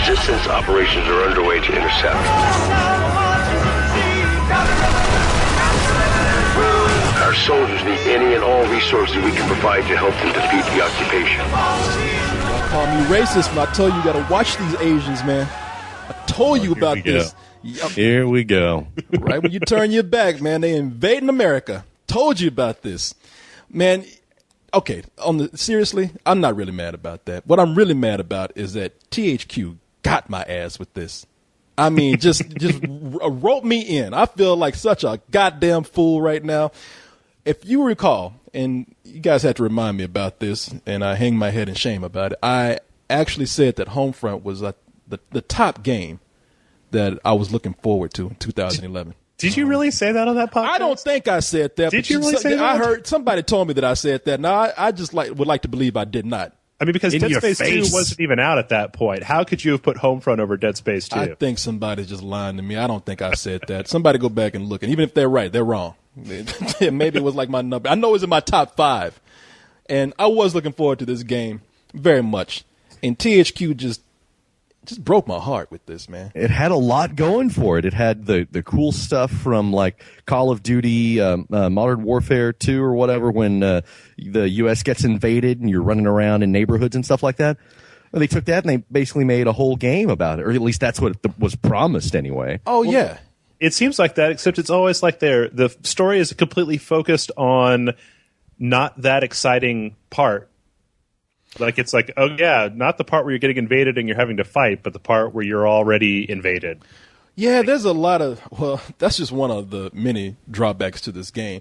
Resistance operations are underway to intercept. Our soldiers need any and all resources we can provide to help them defeat the occupation. Y'all call me racist when I tell you gotta watch these Asians, man. I told you about this. Here we go. Right when you turn your back, man, they invading America. Told you about this. Man, okay, seriously, I'm not really mad about that. What I'm really mad about is that THQ got my ass with this. I mean, just rope me in. I feel like such a goddamn fool right now. If you recall, and you guys had to remind me about this, and I hang my head in shame about it, I actually said that Homefront was the top game that I was looking forward to in 2011. Did you really say that on that podcast? I don't think I said that. Did you really say that? I heard somebody told me that I said that. Now, I just would like to believe I did not. I mean, because Dead Space 2 wasn't even out at that point. How could you have put Homefront over Dead Space 2? I think somebody's just lying to me. I don't think I said that. Somebody go back and look. And even if they're right, they're wrong. Maybe it was like my number. I know it was in my top 5. And I was looking forward to this game very much. And THQ just broke my heart with this, man. It had a lot going for it. It had the cool stuff from like Call of Duty, Modern Warfare 2 or whatever, when the U.S. gets invaded and you're running around in neighborhoods and stuff like that. And they took that and they basically made a whole game about it, or at least that's what was promised anyway. Oh, yeah. It seems like that, except it's always like the story is completely focused on not that exciting part. Like, it's like, oh, yeah, not the part where you're getting invaded and you're having to fight, but the part where you're already invaded. Yeah, there's a lot of, well, that's just one of the many drawbacks to this game.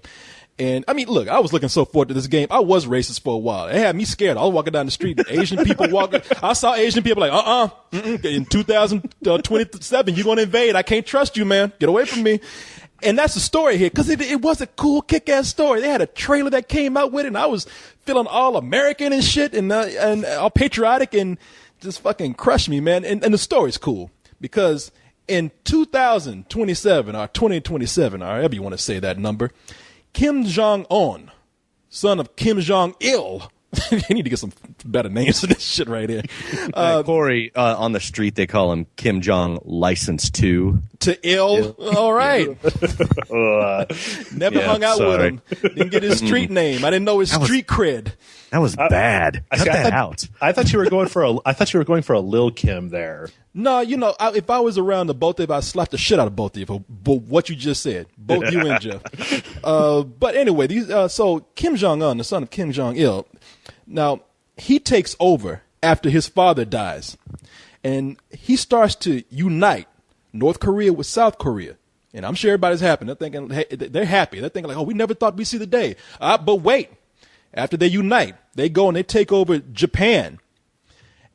And, I mean, look, I was looking so forward to this game. I was racist for a while. It had me scared. I was walking down the street, and Asian people walking. I saw Asian people like, in 2027, you're going to invade. I can't trust you, man. Get away from me. And that's the story here, because it was a cool, kick-ass story. They had a trailer that came out with it, and I was feeling all American and shit, and all patriotic, and just fucking crushed me, man. And the story's cool, because in 2027, or 2027, or however you want to say that number, Kim Jong-un, son of Kim Jong-Il, they need to get some better names for this shit right here. Korey, on the street, they call him Kim Jong License 2. To ill? All right. Never hung out with him. Didn't get his street name. I didn't know his street cred. That was bad. Cut that out. I thought you were going for a Lil Kim there. No, if I was around the both of you, I'd slap the shit out of both of you for what you just said. Both you and Jeff. But anyway, so Kim Jong-un, the son of Kim Jong-il, now he takes over after his father dies. And he starts to unite North Korea with South Korea. And I'm sure everybody's happy. They're thinking, hey, they're happy. They're thinking like, oh, we never thought we'd see the day. But wait, after they unite, they go and they take over Japan.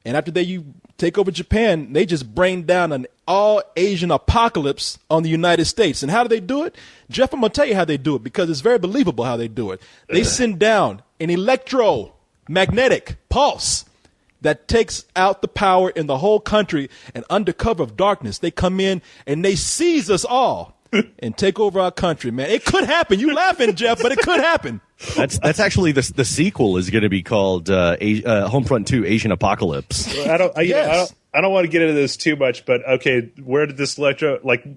And after they take over Japan, they just bring down an all-Asian apocalypse on the United States. And how do they do it? Jeff, I'm going to tell you how they do it, because it's very believable how they do it. They send down an electromagnetic pulse that takes out the power in the whole country, and under cover of darkness, they come in and they seize us all and take over our country, man. It could happen. You laughing, Jeff, but it could happen. That's actually the sequel is going to be called Homefront 2 Asian Apocalypse. I don't want to get into this too much, but okay, where did this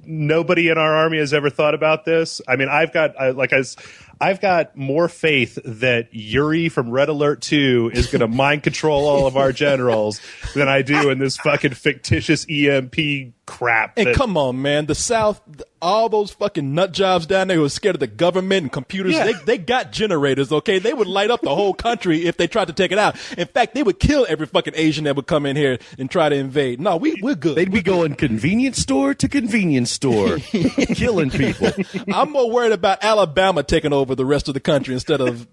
nobody in our army has ever thought about this? I mean, I've got more faith that Yuri from Red Alert 2 is going to mind control all of our generals than I do in this fucking fictitious EMP crap. And come on, man, the South, all those fucking nut jobs down there who are scared of the government and computers, they got generators, okay? They would light up the whole country if they tried to take it out. In fact, they would kill every fucking Asian that would come in here and try to invade. No, we're good. They'd be going convenience store to convenience store, killing people. I'm more worried about Alabama taking over the rest of the country instead of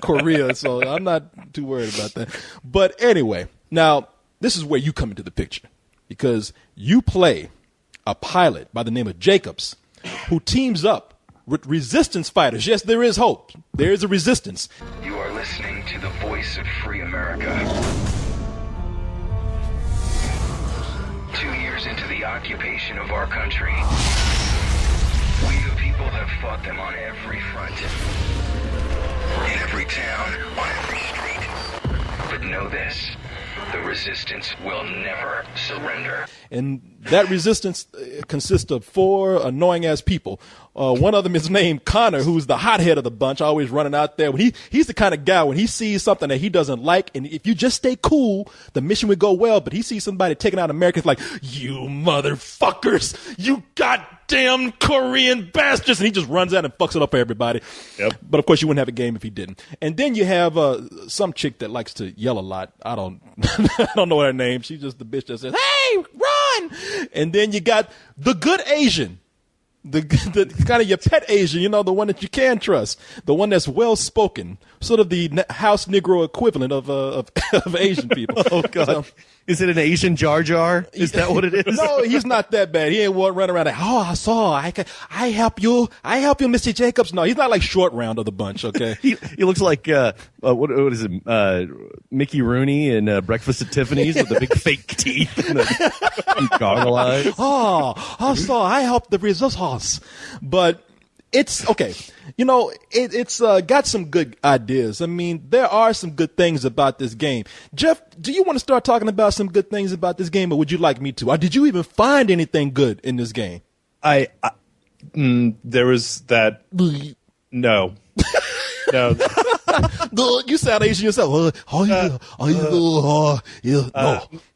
Korea, so I'm not too worried about that. But anyway, now this is where you come into the picture, because you play a pilot by the name of Jacobs who teams up with resistance fighters. Yes, there is hope. There is a resistance. You are listening to the voice of free America. 2 years into the occupation of our country, we the people have fought them on every front, in every town, on every street. But know this, the resistance will never surrender. And that resistance consists of 4 annoying-ass people. One of them is named Connor, who's the hothead of the bunch, always running out there. When he's the kind of guy, when he sees something that he doesn't like, and if you just stay cool, the mission would go well, but he sees somebody taking out Americans like, you motherfuckers, you goddamn Korean bastards, and he just runs out and fucks it up for everybody. Yep. But of course, you wouldn't have a game if he didn't. And then you have some chick that likes to yell a lot. I don't know her name. She's just the bitch that says, hey, run! And then you got the good Asian. The kind of your pet Asian, you know, the one that you can trust, the one that's well spoken, sort of the house Negro equivalent of Asian people. Oh God, so, is it an Asian Jar Jar? Is that what it is? No, he's not that bad. He ain't running around like, oh, I saw, I help you, Mr. Jacobs. No, he's not like Short Round of the bunch. Okay, he looks like what is it? Mickey Rooney in Breakfast at Tiffany's with the big fake teeth and the goggle eyes. Oh, I saw, I helped the resistance. But it's okay. You know, it's got some good ideas. I mean, there are some good things about this game. Jeff, do you want to start talking about some good things about this game, or would you like me to? Or did you even find anything good in this game? There was that. No. No. You sound Asian yourself. No.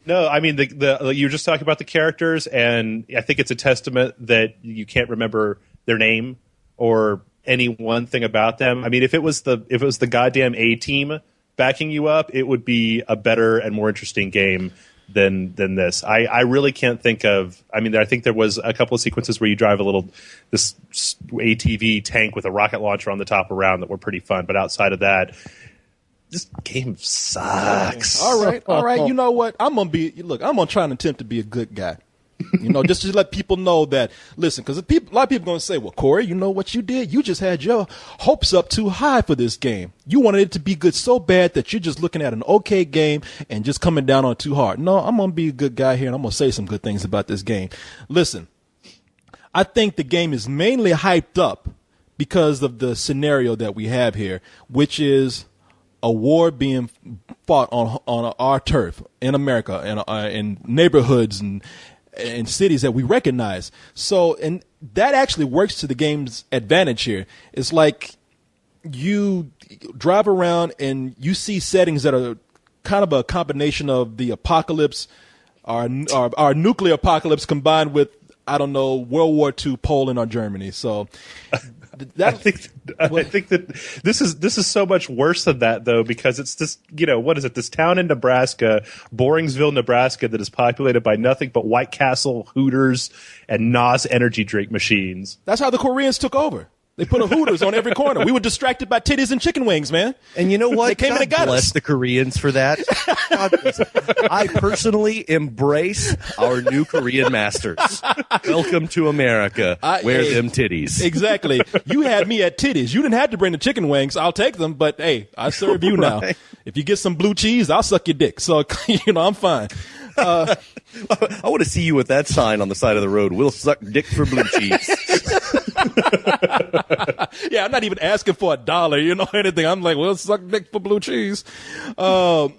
No, I mean, you were just talking about the characters, and I think it's a testament that you can't remember their name or any one thing about them. I mean, if it was the goddamn A-Team backing you up, it would be a better and more interesting game than this. I really can't think of. I mean, I think there was a couple of sequences where you drive this ATV tank with a rocket launcher on the top around that were pretty fun, but outside of that, this game sucks. All right. You know what? I'm gonna try and attempt to be a good guy. You know, just to let people know that, listen, because a lot of people are going to say, well, Korey, you know what you did? You just had your hopes up too high for this game. You wanted it to be good so bad that you're just looking at an okay game and just coming down on it too hard. No, I'm going to be a good guy here, and I'm going to say some good things about this game. Listen, I think the game is mainly hyped up because of the scenario that we have here, which is a war being fought on our turf in America and in neighborhoods and cities that we recognize. So, and that actually works to the game's advantage here. It's like you drive around and you see settings that are kind of a combination of the apocalypse, our nuclear apocalypse combined with, I don't know, World War II Poland or Germany. So I think that this is so much worse than that, though, because it's this, what is it? This town in Nebraska, Boringsville, Nebraska, that is populated by nothing but White Castle, Hooters, and NOS energy drink machines. That's how the Koreans took over. They put a Hooters on every corner. We were distracted by titties and chicken wings, man. And you know what? They came God and got bless us. The Koreans for that. I personally embrace our new Korean masters. Welcome to America. Wear them titties. Exactly. You had me at titties. You didn't have to bring the chicken wings. I'll take them, but hey, I serve you now. If you get some blue cheese, I'll suck your dick. So, I'm fine. I want to see you with that sign on the side of the road. We'll suck dick for blue cheese. Yeah, I'm not even asking for $1, anything. I'm like, well, suck dick for blue cheese. Now,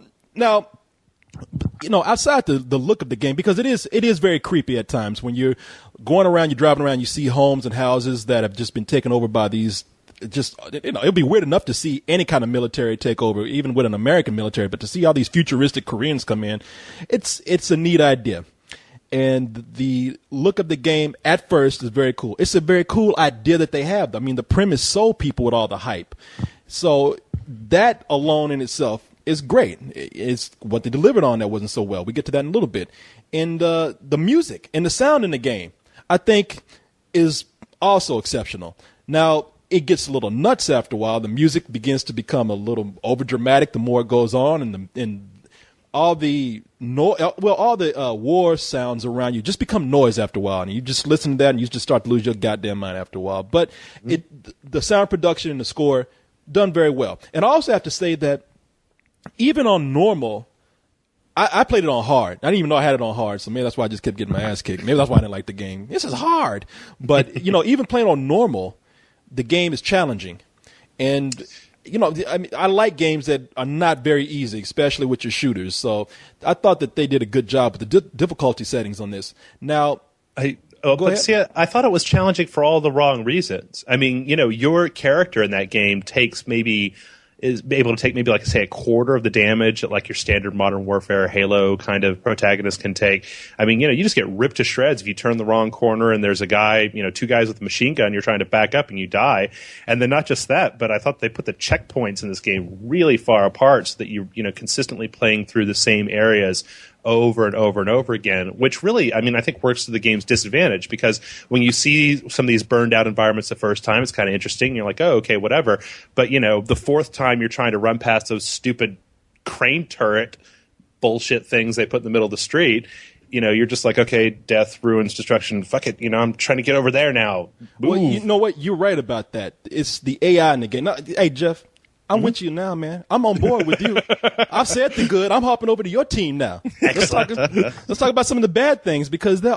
outside the look of the game, because it is very creepy at times when you're going around, you're driving around, you see homes and houses that have just been taken over by these. It'll be weird enough to see any kind of military takeover, even with an American military, but to see all these futuristic Koreans come in, it's a neat idea. And the look of the game at first is very cool. It's a very cool idea that they have. I mean, the premise sold people with all the hype. So that alone in itself is great. It's what they delivered on that wasn't so well. We get to that in a little bit. And the music and the sound in the game, I think, is also exceptional. Now, it gets a little nuts after a while. The music begins to become a little overdramatic the more it goes on, and all the war sounds around you just become noise after a while, and you just listen to that and you just start to lose your goddamn mind after a while. But the sound production and the score done very well. And I also have to say that even on normal, I played it on hard. I didn't even know I had it on hard, so maybe that's why I just kept getting my ass kicked. Maybe that's why I didn't like the game. This is hard. But even playing on normal, the game is challenging. And I mean, I like games that are not very easy, especially with your shooters. So I thought that they did a good job with the difficulty settings on this. Now, see, I thought it was challenging for all the wrong reasons. I mean, your character in that game is able to take maybe like say a quarter of the damage that like your standard Modern Warfare Halo kind of protagonist can take. I mean, you just get ripped to shreds if you turn the wrong corner and there's a guy, two guys with a machine gun, you're trying to back up and you die. And then not just that, but I thought they put the checkpoints in this game really far apart so that you're consistently playing through the same areas over and over and over again, which really, I mean, I think works to the game's disadvantage, because when you see some of these burned out environments the first time, it's kind of interesting. You're like, oh, okay, whatever. But, the fourth time you're trying to run past those stupid crane turret bullshit things they put in the middle of the street, you're just like, okay, death, ruins, destruction, fuck it. I'm trying to get over there now. Well, you know what? You're right about that. It's the AI in the game. Now, hey, Jeff, I'm with you now, man. I'm on board with you. I've said the good. I'm hopping over to your team now. Let's talk about some of the bad things, because there's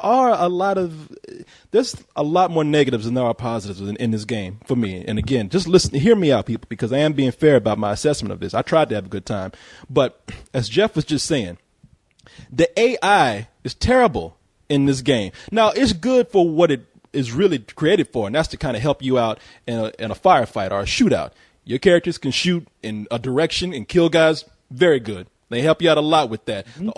a lot more negatives than there are positives in this game for me. And again, just hear me out, people, because I am being fair about my assessment of this. I tried to have a good time. But as Jeff was just saying, the AI is terrible in this game. Now, it's good for what it is really created for, and that's to kind of help you out in a firefight or a shootout. Your characters can shoot in a direction and kill guys. Very good. They help you out a lot with that. Mm-hmm. The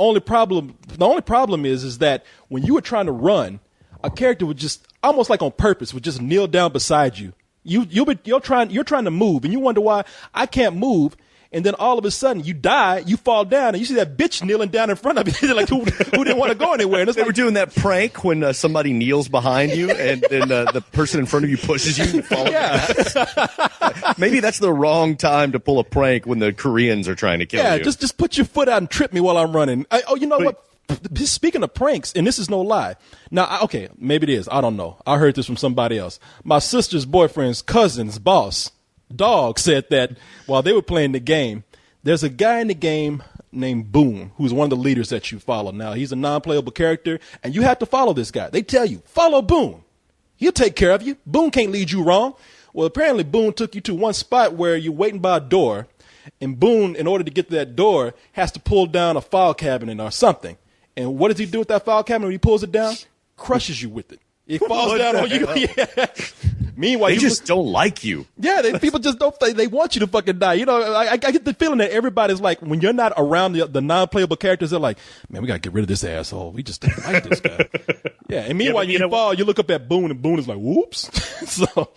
only problem is that when you were trying to run, a character would just almost like on purpose would just kneel down beside you. You're trying to move, and you wonder why I can't move. And then all of a sudden you die, you fall down, and you see that bitch kneeling down in front of you, like who didn't want to go anywhere. And they were doing that prank when somebody kneels behind you, and then the person in front of you pushes you and you fall down. Maybe that's the wrong time to pull a prank when the Koreans are trying to kill you. Yeah, just put your foot out and trip me while I'm running. You know what? Speaking of pranks, and this is no lie. Now, okay, maybe it is. I don't know. I heard this from somebody else. My sister's boyfriend's cousin's boss, Dog, said that while they were playing the game, there's a guy in the game named Boone, who's one of the leaders that you follow. Now, he's a non-playable character, and you have to follow this guy. They tell you, follow Boone. He'll take care of you. Boone can't lead you wrong. Well, apparently Boone took you to one spot where you're waiting by a door, and Boone, in order to get to that door, has to pull down a file cabinet or something. And what does he do with that file cabinet when he pulls it down? Crushes you with it. It falls down on you. Yeah. Meanwhile, they just don't like you. Yeah, people just don't. They want you to fucking die. I get the feeling that everybody's like, when you're not around the non-playable characters, they're like, man, we gotta get rid of this asshole. We just don't like this guy. Yeah, and meanwhile, you fall, you look up at Boone, and Boone is like, whoops. So.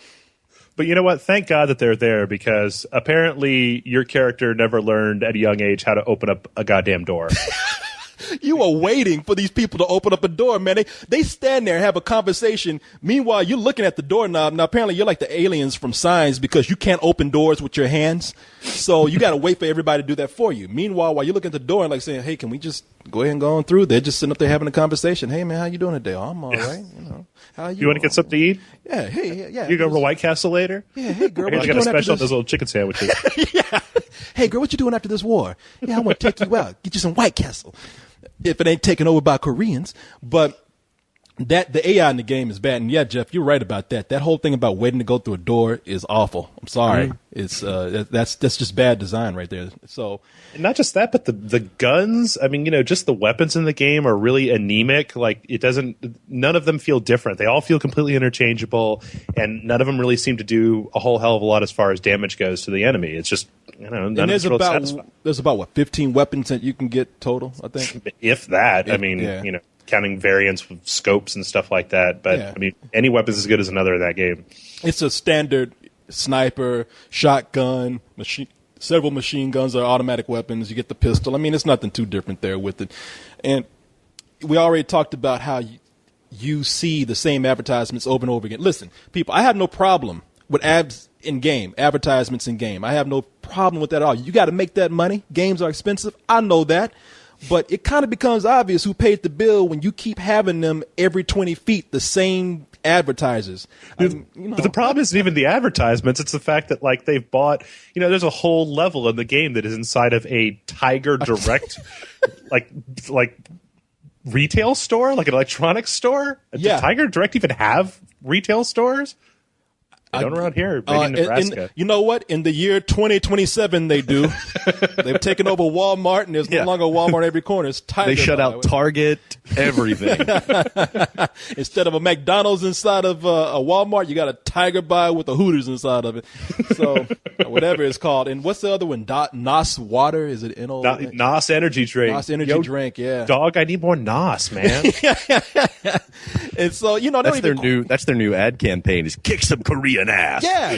But you know what? Thank God that they're there, because apparently your character never learned at a young age how to open up a goddamn door. You are waiting for these people to open up a door, man. They stand there and have a conversation. Meanwhile, you're looking at the doorknob. Now, apparently, you're like the aliens from Signs, because you can't open doors with your hands. So you got to wait for everybody to do that for you. Meanwhile, while you're looking at the door and like saying, hey, can we just go ahead and go on through? They're just sitting up there having a conversation. Hey, man, how you doing today? Oh, I'm all right. How you? You want to get something to eat? Yeah. Hey, yeah. You go over to White Castle later? Yeah. Hey, girl. I got a special on those little chicken sandwiches. Yeah. Hey, girl, what you doing after this war? Yeah, I want to take you out. Get you some White Castle. If it ain't taken over by Koreans. But the AI in the game is bad. And yeah, Jeff, you're right about that. That whole thing about waiting to go through a door is awful. I'm sorry. It's that's just bad design right there. So, and not just that, but the guns. I mean, just the weapons in the game are really anemic. Like, none of them feel different. They all feel completely interchangeable, and none of them really seem to do a whole hell of a lot as far as damage goes to the enemy. It's just, none of it's real satisfying. There's about 15 weapons that you can get total, I think. If that. I mean, counting variants with scopes and stuff like that. But, I mean, any weapon's as good as another in that game. It's a standard sniper, shotgun, several machine guns are automatic weapons. You get the pistol. I mean, it's nothing too different there with it. And we already talked about how you see the same advertisements over and over again. Listen, people, I have no problem with ads in game, advertisements in game. I have no problem with that at all. You got to make that money. Games are expensive. I know that. But it kind of becomes obvious who paid the bill when you keep having them every 20 feet, the same advertisers. But the problem isn't even the advertisements. It's the fact that, like, they've bought, there's a whole level in the game that is inside of a Tiger Direct, like retail store, like an electronics store. Yeah. Does Tiger Direct even have retail stores? They don't around here. Maybe in Nebraska. You know what? In the year 2027, they do. They've taken over Walmart, and there's no longer Walmart every corner. It's Tiger. They shut out Target, everything. Instead of a McDonald's inside of a Walmart, you got a Tiger Bar with a Hooters inside of it. So whatever it's called. And what's the other one? NOS Water? Is it NO? NOS Energy Drink. NOS Energy Drink. Yeah. Dog, I need more NOS, man. And so that's their new ad campaign is kick some Korean ass. Yeah,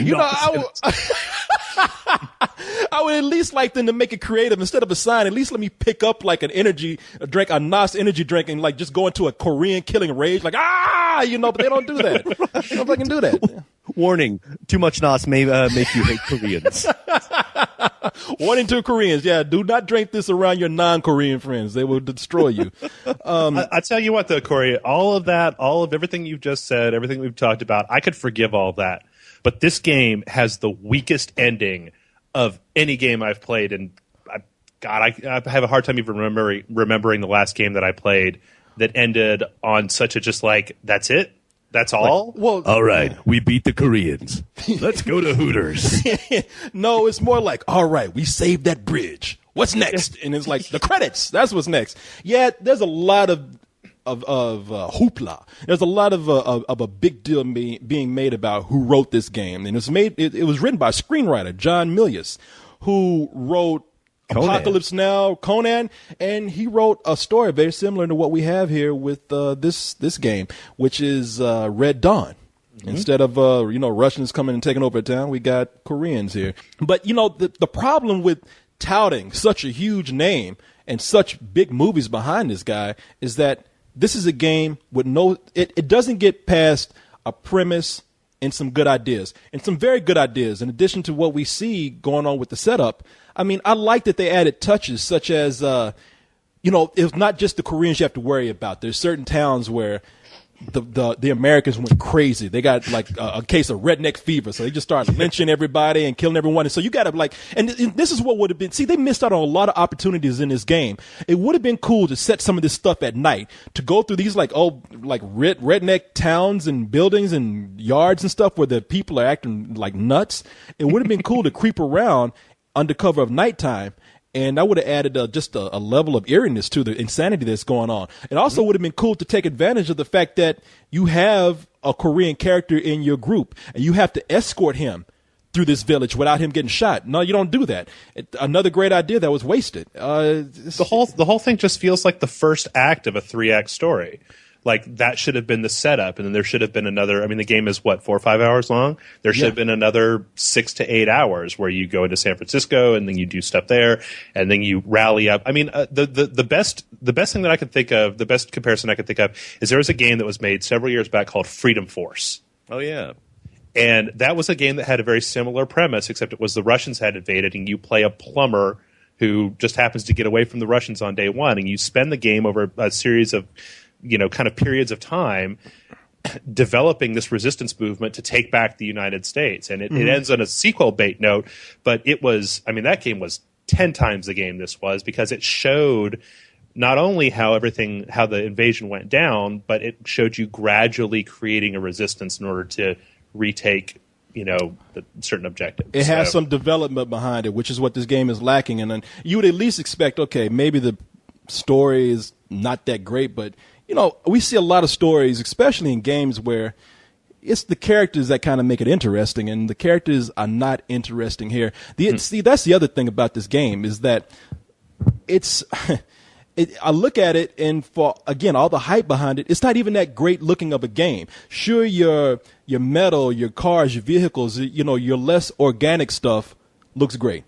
I would at least like them to make it creative. Instead of a sign, at least let me pick up like a NOS energy drink, and like just go into a Korean killing rage, like but they don't do that. They don't fucking do that. Warning: too much NOS may make you hate Koreans. Warning to Koreans: do not drink this around your non-Korean friends; they will destroy you. I tell you what, though, Korey, all of everything you've just said, everything we've talked about, I could forgive all that. But this game has the weakest ending of any game I've played, and I have a hard time even remembering the last game that I played that ended on such a just like, that's it? That's all? All right, we beat the Koreans. Let's go to Hooters. No, it's more like, all right, we saved that bridge. What's next? And it's like the credits. That's what's next. Yeah, there's a lot of hoopla. There's a lot of a big deal being made about who wrote this game, and it was written by a screenwriter, John Milius, who wrote Apocalypse Now, Conan, and he wrote a story very similar to what we have here with this game, which is Red Dawn. Mm-hmm. Instead of Russians coming and taking over a town, we got Koreans here. But the problem with touting such a huge name and such big movies behind this guy is that this is a game with it doesn't get past a premise and some good ideas, and some very good ideas, in addition to what we see going on with the setup. I mean, I like that they added touches such as, it's not just the Koreans you have to worry about. There's certain towns where the Americans went crazy. They got like a case of redneck fever, so they just started lynching everybody and killing everyone. And so you got to and this is what would have been. See, they missed out on a lot of opportunities in this game. It would have been cool to set some of this stuff at night, to go through these redneck towns and buildings and yards and stuff where the people are acting like nuts. It would have been cool to creep around under cover of nighttime. And I would have added just a level of eeriness to the insanity that's going on. It also would have been cool to take advantage of the fact that you have a Korean character in your group, and you have to escort him through this village without him getting shot. No, you don't do that. Another great idea that was wasted. The whole thing just feels like the first act of a 3-act story. Like, that should have been the setup, and then there should have been another. I mean, the game is 4 or 5 hours long. There should have been another 6 to 8 hours where you go into San Francisco and then you do stuff there, and then you rally up. I mean, the best thing that I could think of, the best comparison I could think of, is there was a game that was made several years back called Freedom Force. Oh yeah. And that was a game that had a very similar premise, except it was the Russians had invaded, and you play a plumber who just happens to get away from the Russians on day one, and you spend the game over a series of kind of periods of time developing this resistance movement to take back the United States. And it ends on a sequel bait note, but that game was 10 times the game this was, because it showed not only how the invasion went down, but it showed you gradually creating a resistance in order to retake the certain objectives. It has some development behind it, which is what this game is lacking. And then you would at least expect, okay, maybe the story is not that great, but we see a lot of stories, especially in games where it's the characters that kind of make it interesting, and the characters are not interesting here. See, that's the other thing about this game is that I look at it, and for, again, all the hype behind it, it's not even that great looking of a game. Sure, your metal, your cars, your vehicles, your less organic stuff looks great.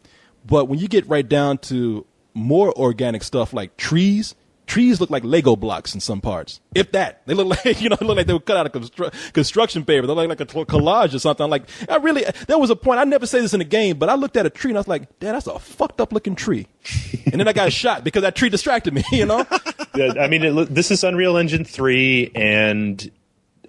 But when you get right down to more organic stuff like trees look like Lego blocks in some parts. If that. They look like, they were cut out of construction paper. They look like a collage or something. There was a point, I never say this in a game, but I looked at a tree and I was like, damn, that's a fucked up looking tree. And then I got shot because that tree distracted me, Yeah, I mean, this is Unreal Engine 3, and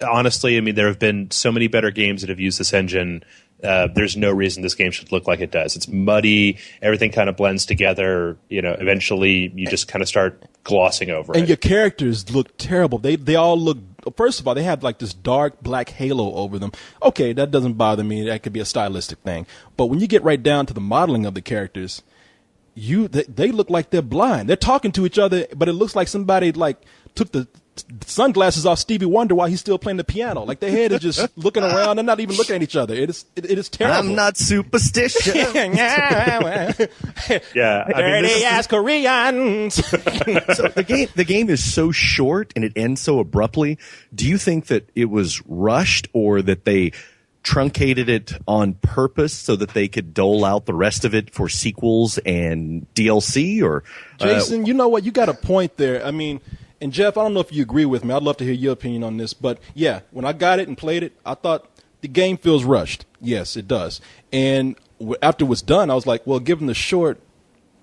honestly, I mean, there have been so many better games that have used this engine there's no reason this game should look like it does. It's muddy. Everything kind of blends together. Eventually you just kind of start glossing over it. And your characters look terrible. They all look. First of all, they have like this dark black halo over them. Okay, that doesn't bother me. That could be a stylistic thing. But when you get right down to the modeling of the characters, they look like they're blind. They're talking to each other, but it looks like somebody like took the sunglasses off Stevie Wonder while he's still playing the piano. Like their head is just looking around and not even looking at each other. It is terrible. I'm not superstitious. Yeah, dirty ass Koreans. So the game is so short and it ends so abruptly. Do you think that it was rushed or that they truncated it on purpose so that they could dole out the rest of it for sequels and DLC? Or Jason, you know what? You got a point there. I mean, and Jeff, I don't know if you agree with me. I'd love to hear your opinion on this. But yeah, when I got it and played it, I thought the game feels rushed. Yes, it does. And after it was done, I was like, well, given the short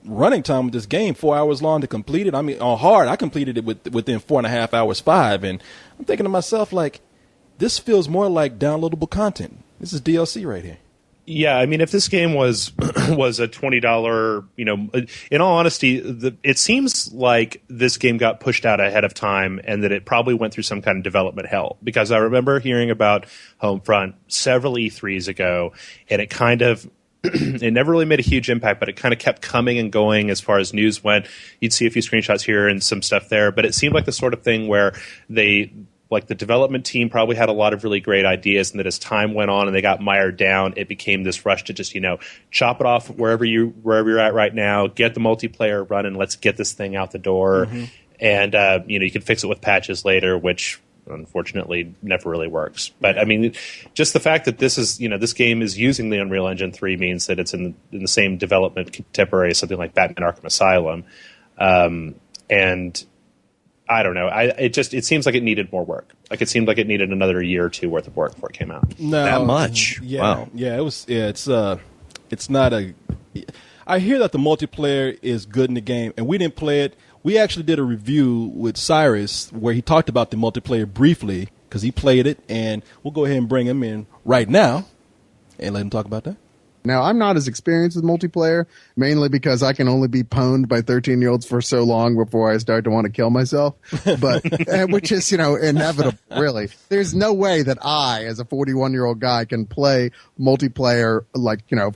running time with this game, 4 hours long to complete it. I mean, on hard, I completed it within 4.5 hours, 5. And I'm thinking to myself, like, this feels more like downloadable content. This is DLC right here. Yeah, I mean, if this game was a $20, in all honesty, it seems like this game got pushed out ahead of time and that it probably went through some kind of development hell. Because I remember hearing about Homefront several E3s ago, and it kind of it never really made a huge impact, but it kind of kept coming and going as far as news went. You'd see a few screenshots here and some stuff there, but it seemed like the sort of thing where the development team probably had a lot of really great ideas, and that as time went on and they got mired down, it became this rush to just, chop it off wherever you're at right now, get the multiplayer running, let's get this thing out the door. Mm-hmm. And, you can fix it with patches later, which unfortunately never really works. But I mean, just the fact that this game is using the Unreal Engine 3 means that it's in the same development contemporary as something like Batman Arkham Asylum. And I don't know. It seems like it needed more work. Like it seemed like it needed another year or two worth of work before it came out. No, that much? Yeah, wow. Yeah, it was. Yeah, it's not a. I hear that the multiplayer is good in the game, and we didn't play it. We actually did a review with Cyrus where he talked about the multiplayer briefly because he played it, and we'll go ahead and bring him in right now and let him talk about that. Now, I'm not as experienced with multiplayer, mainly because I can only be pwned by 13-year-olds for so long before I start to want to kill myself, but which is, inevitable, really. There's no way that I, as a 41-year-old guy, can play multiplayer,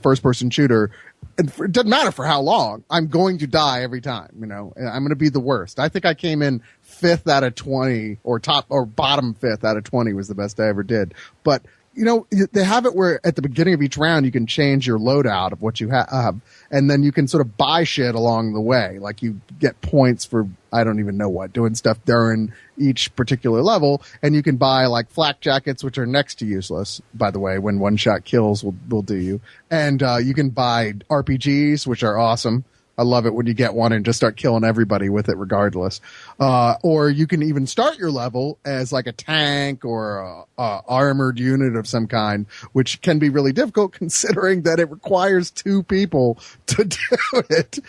first-person shooter. It doesn't matter for how long. I'm going to die every time, and I'm going to be the worst. I think I came in 5th out of 20, or bottom 5th out of 20 was the best I ever did. But they have it where at the beginning of each round you can change your loadout of what you have, and then you can sort of buy shit along the way. Like you get points for I don't even know what, doing stuff during each particular level, and you can buy like flak jackets, which are next to useless, by the way. When one shot kills will do you, and you can buy RPGs, which are awesome. I love it when you get one and just start killing everybody with it regardless. Or you can even start your level as like a tank or a armored unit of some kind, which can be really difficult considering that it requires 2 people to do it.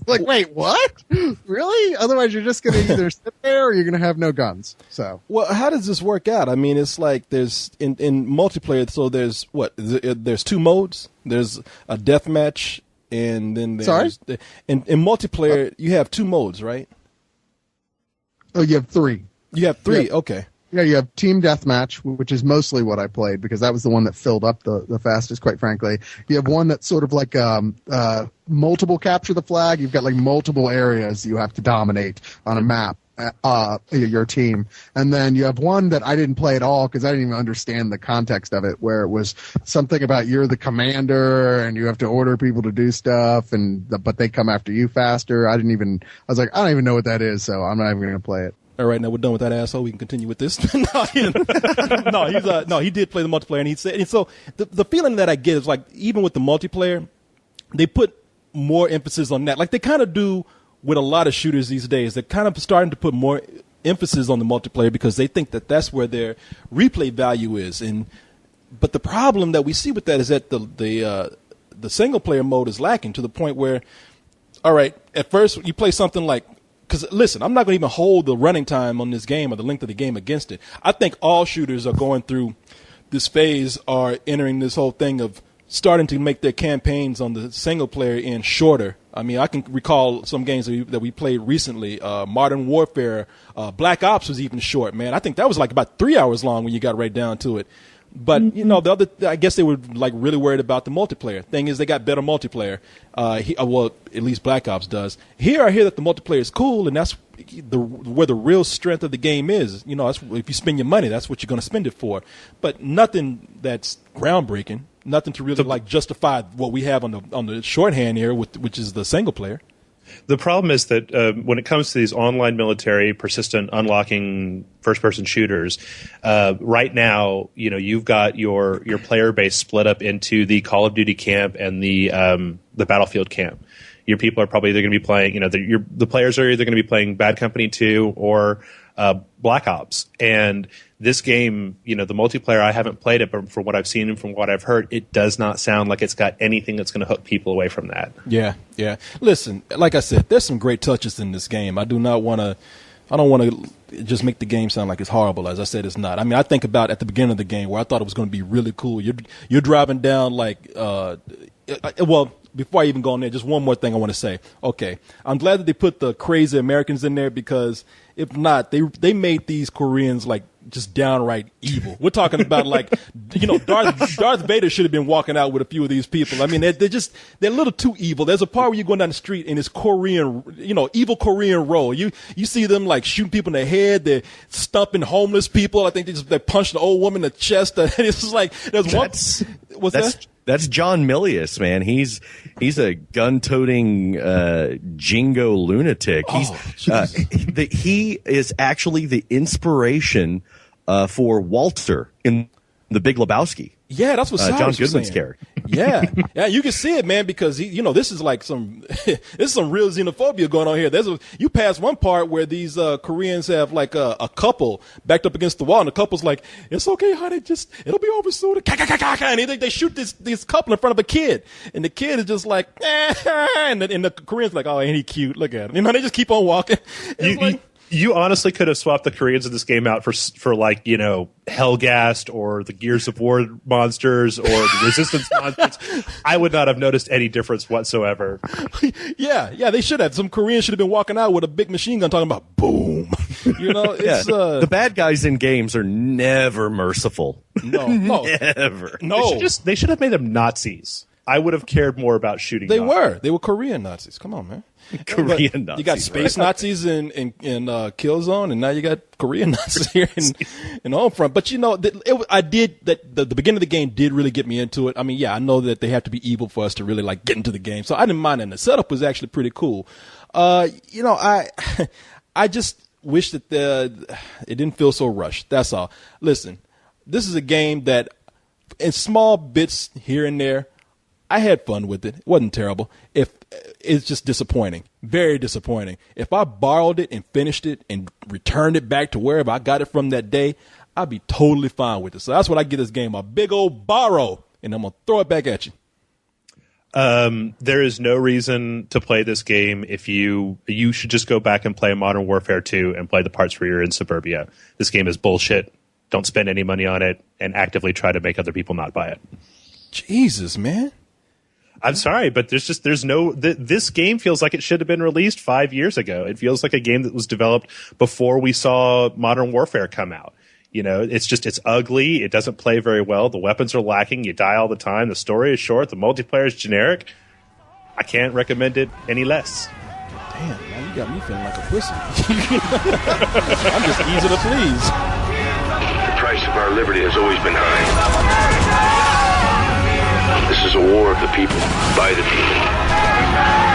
Like, wait, what? Really? Otherwise you're just going to either sit there or you're going to have no guns. So, well, how does this work out? I mean, it's like there's in multiplayer, so there's 2 modes. There's a deathmatch. And then there's in multiplayer, you have 2 modes, right? Oh, you have 3. You have 3. Okay. Yeah, you have team deathmatch, which is mostly what I played because that was the one that filled up the fastest, quite frankly. You have one that's sort of like multiple capture the flag. You've got like multiple areas you have to dominate on a map. Your team, and then you have one that I didn't play at all because I didn't even understand the context of it, where it was something about you're the commander and you have to order people to do stuff, but they come after you faster. I was like, I don't even know what that is, so I'm not even going to play it. All right, now we're done with that asshole. We can continue with this. He did play the multiplayer, and he said, and so the feeling that I get is like even with the multiplayer, they put more emphasis on that, like they kind of do with a lot of shooters these days. They're kind of starting to put more emphasis on the multiplayer because they think that that's where their replay value is. But the problem that we see with that is that the single player mode is lacking to the point where, all right, at first you play something like, because listen, I'm not going to even hold the running time on this game or the length of the game against it. I think all shooters are going through this phase are entering this whole thing of starting to make their campaigns on the single player end shorter. I mean, I can recall some games that we played recently. Modern Warfare, Black Ops was even short, man. I think that was like about 3 hours long when you got right down to it. But, you know, I guess they were like really worried about the multiplayer. Thing is, they got better multiplayer. Well, at least Black Ops does. Here, I hear that the multiplayer is cool, and that's where the real strength of the game is. You know, if you spend your money, that's what you're going to spend it for. But nothing that's groundbreaking. Nothing to really like justify what we have on the shorthand here, which is the single player. The problem is that when it comes to these online military, persistent, unlocking first-person shooters, right now, you know, you've got your player base split up into the Call of Duty camp and the Battlefield camp. Your people are probably either going to be playing, you know, the players are either going to be playing Bad Company 2 or Black Ops. And this game, you know, the multiplayer, I haven't played it, but from what I've seen and from what I've heard, it does not sound like it's got anything that's going to hook people away from that. Yeah. Listen, like I said, there's some great touches in this game. I don't want to just make the game sound like it's horrible. As I said, it's not. I mean, I think about at the beginning of the game where I thought it was going to be really cool. You're driving down like, well, before I even go on there, just one more thing I want to say. Okay, I'm glad that they put the crazy Americans in there, because if not, they made these Koreans like just downright evil. We're talking about like, you know, Darth Vader should have been walking out with a few of these people. I mean, they're a little too evil. There's a part where you're going down the street and it's Korean, you know, evil Korean roll. You see them like shooting people in the head. They're stumping homeless people. I think they punched an old woman in the chest. And it's just like there's one. What's that? That's John Milius, man. He's a gun-toting jingo lunatic. He is actually the inspiration for Walter in The Big Lebowski. Yeah, that's what John Goodman's character. Yeah, you can see it, man, because this is like this is some real xenophobia going on here. You pass one part where these Koreans have like a couple backed up against the wall, and the couple's like, "It's okay, honey, it'll be over soon." And they shoot this couple in front of a kid, and the kid is just like, and the Korean's like, "Oh, ain't he cute? Look at him." You know, they just keep on walking. You honestly could have swapped the Koreans in this game out for like, you know, Hellgast or the Gears of War monsters or the Resistance monsters. I would not have noticed any difference whatsoever. Yeah, they should have. Some Koreans should have been walking out with a big machine gun talking about boom. You know, it's the bad guys in games are never merciful. No, never. No, they should have made them Nazis. I would have cared more about shooting. They were Korean Nazis. Come on, man. Korean Nazis. You got space Nazis in Killzone, and now you got Korean Nazis here in Homefront. But you know, the beginning of the game did really get me into it. I mean, yeah, I know that they have to be evil for us to really like get into the game, so I didn't mind it. And the setup was actually pretty cool. You know, I just wish that it didn't feel so rushed. That's all. Listen, this is a game that, in small bits here and there, I had fun with it. It wasn't terrible. It's just disappointing, very disappointing. If I borrowed it and finished it and returned it back to wherever I got it from that day, I'd be totally fine with it. So that's what I give this game, a big old borrow, and I'm going to throw it back at you. There is no reason to play this game if you should just go back and play Modern Warfare 2 and play the parts where you're in suburbia. This game is bullshit. Don't spend any money on it and actively try to make other people not buy it. Jesus, man. I'm sorry, but this game feels like it should have been released 5 years ago. It feels like a game that was developed before we saw Modern Warfare come out. You know, it's ugly. It doesn't play very well. The weapons are lacking. You die all the time. The story is short. The multiplayer is generic. I can't recommend it any less. Damn, man, you got me feeling like a pussy. I'm just easy to please. The price of our liberty has always been high. This is a war of the people, by the people.